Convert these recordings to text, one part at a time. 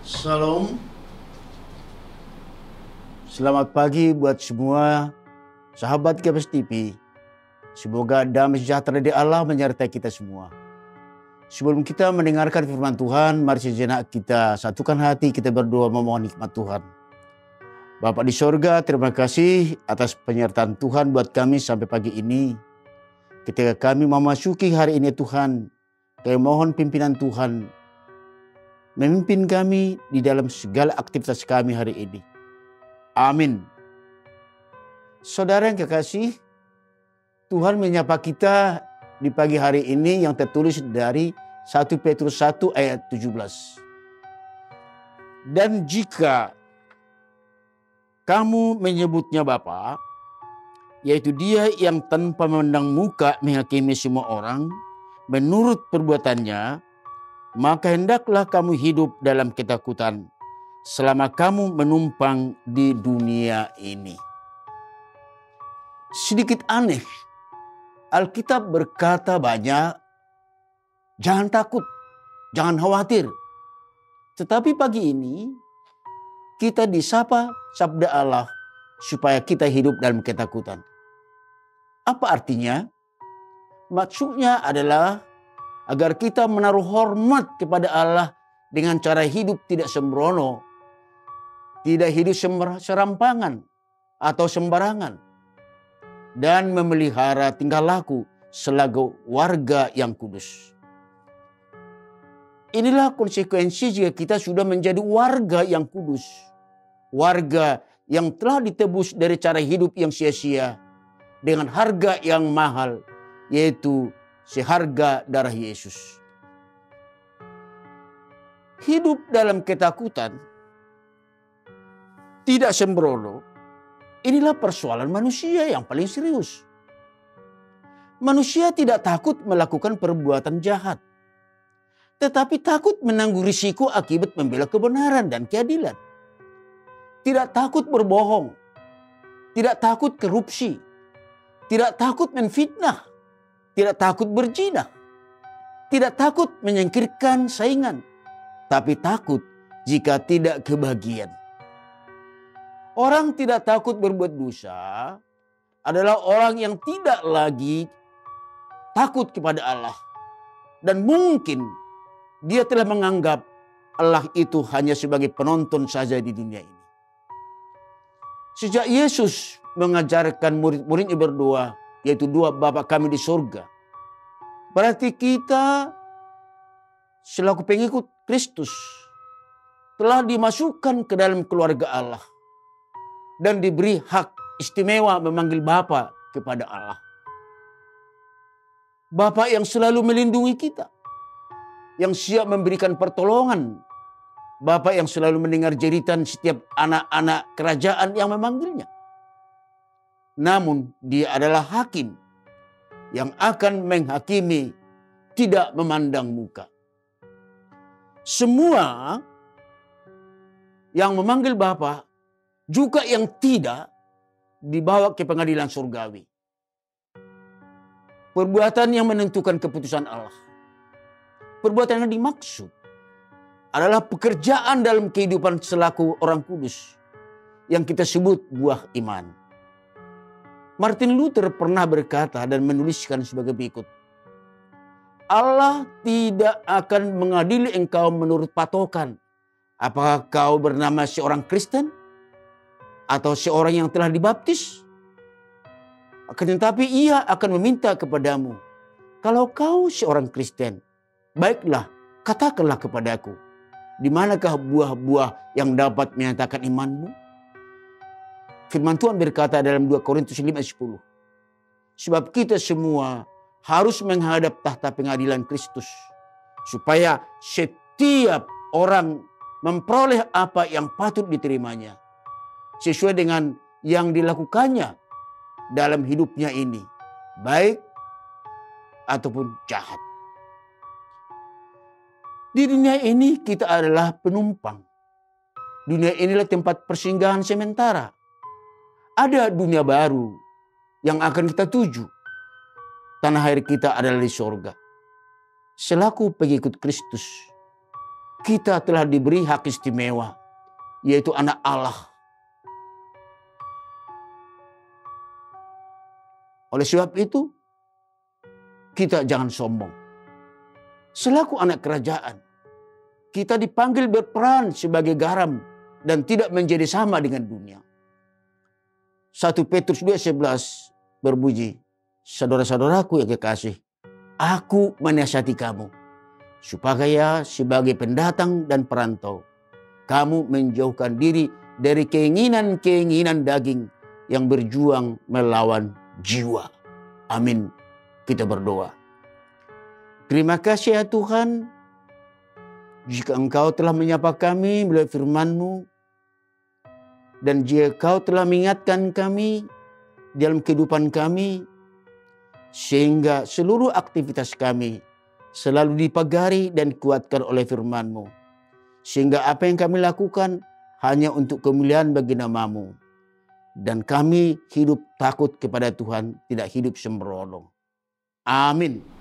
Salam. Selamat pagi buat semua sahabat Gabus TV. Semoga damai sejahtera di Allah menyertai kita semua. Sebelum kita mendengarkan firman Tuhan, mari sejenak kita satukan hati, kita berdoa memohon hikmat Tuhan. Bapa di sorga, terima kasih atas penyertaan Tuhan buat kami sampai pagi ini. Ketika kami memasuki hari ini Tuhan, kami mohon pimpinan Tuhan memimpin kami di dalam segala aktivitas kami hari ini. Amin. Saudara yang kekasih, Tuhan menyapa kita di pagi hari ini yang tertulis dari 1 Petrus 1 ayat 17. Dan jika kamu menyebutnya Bapa, yaitu Dia yang tanpa memandang muka menghakimi semua orang menurut perbuatannya, maka hendaklah kamu hidup dalam ketakutan selama kamu menumpang di dunia ini. Sedikit aneh, Alkitab berkata banyak, jangan takut, jangan khawatir. Tetapi pagi ini kita disapa sabda Allah supaya kita hidup dalam ketakutan. Apa artinya? Maksudnya adalah agar kita menaruh hormat kepada Allah dengan cara hidup tidak sembrono, tidak hidup serampangan atau sembarangan, dan memelihara tingkah laku selaku warga yang kudus. Inilah konsekuensi jika kita sudah menjadi warga yang kudus, warga yang telah ditebus dari cara hidup yang sia-sia dengan harga yang mahal, yaitu seharga darah Yesus. Hidup dalam ketakutan, tidak sembrono, inilah persoalan manusia yang paling serius. Manusia tidak takut melakukan perbuatan jahat, tetapi takut menanggung risiko akibat membela kebenaran dan keadilan. Tidak takut berbohong, tidak takut korupsi, tidak takut menfitnah, tidak takut berzina, tidak takut menyingkirkan saingan, tapi takut jika tidak kebahagiaan. Orang tidak takut berbuat dosa adalah orang yang tidak lagi takut kepada Allah. Dan mungkin dia telah menganggap Allah itu hanya sebagai penonton saja di dunia ini. Sejak Yesus mengajarkan murid-muridnya berdoa, yaitu doa Bapa kami di surga, berarti kita selaku pengikut Kristus telah dimasukkan ke dalam keluarga Allah dan diberi hak istimewa memanggil Bapa kepada Allah. Bapa yang selalu melindungi kita, yang siap memberikan pertolongan, Bapa yang selalu mendengar jeritan setiap anak-anak kerajaan yang memanggilnya. Namun dia adalah hakim yang akan menghakimi tidak memandang muka. Semua yang memanggil Bapa, juga yang tidak, dibawa ke pengadilan surgawi. Perbuatan yang menentukan keputusan Allah. Perbuatan yang dimaksud adalah pekerjaan dalam kehidupan selaku orang kudus yang kita sebut buah iman. Martin Luther pernah berkata dan menuliskan sebagai berikut. Allah tidak akan mengadili engkau menurut patokan. Apakah kau bernama seorang Kristen? Atau seorang yang telah dibaptis? Akan tetapi ia akan meminta kepadamu. Kalau kau seorang Kristen, baiklah katakanlah kepadaku. Di manakah buah-buah yang dapat menyatakan imanmu? Firman Tuhan berkata dalam 2 Korintus 5:10. Sebab kita semua harus menghadap tahta pengadilan Kristus. Supaya setiap orang memperoleh apa yang patut diterimanya. Sesuai dengan yang dilakukannya dalam hidupnya ini. Baik ataupun jahat. Di dunia ini kita adalah penumpang. Dunia inilah tempat persinggahan sementara. Ada dunia baru yang akan kita tuju. Tanah air kita adalah di sorga. Selaku pengikut Kristus, kita telah diberi hak istimewa, yaitu anak Allah. Oleh sebab itu, kita jangan sombong. Selaku anak kerajaan, kita dipanggil berperan sebagai garam dan tidak menjadi sama dengan dunia. 1 Petrus 2:11 berbunyi, saudara-saudaraku yang kekasih, aku menasihati kamu, supaya sebagai pendatang dan perantau, kamu menjauhkan diri dari keinginan-keinginan daging yang berjuang melawan jiwa. Amin. Kita berdoa. Terima kasih ya Tuhan, jika Engkau telah menyapa kami melalui firman-Mu, dan jika Engkau telah mengingatkan kami dalam kehidupan kami, sehingga seluruh aktivitas kami selalu dipagari dan dikuatkan oleh firman-Mu, sehingga apa yang kami lakukan hanya untuk kemuliaan bagi nama-Mu, dan kami hidup takut kepada Tuhan, tidak hidup sembrono. Amin.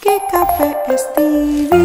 GKPS TV.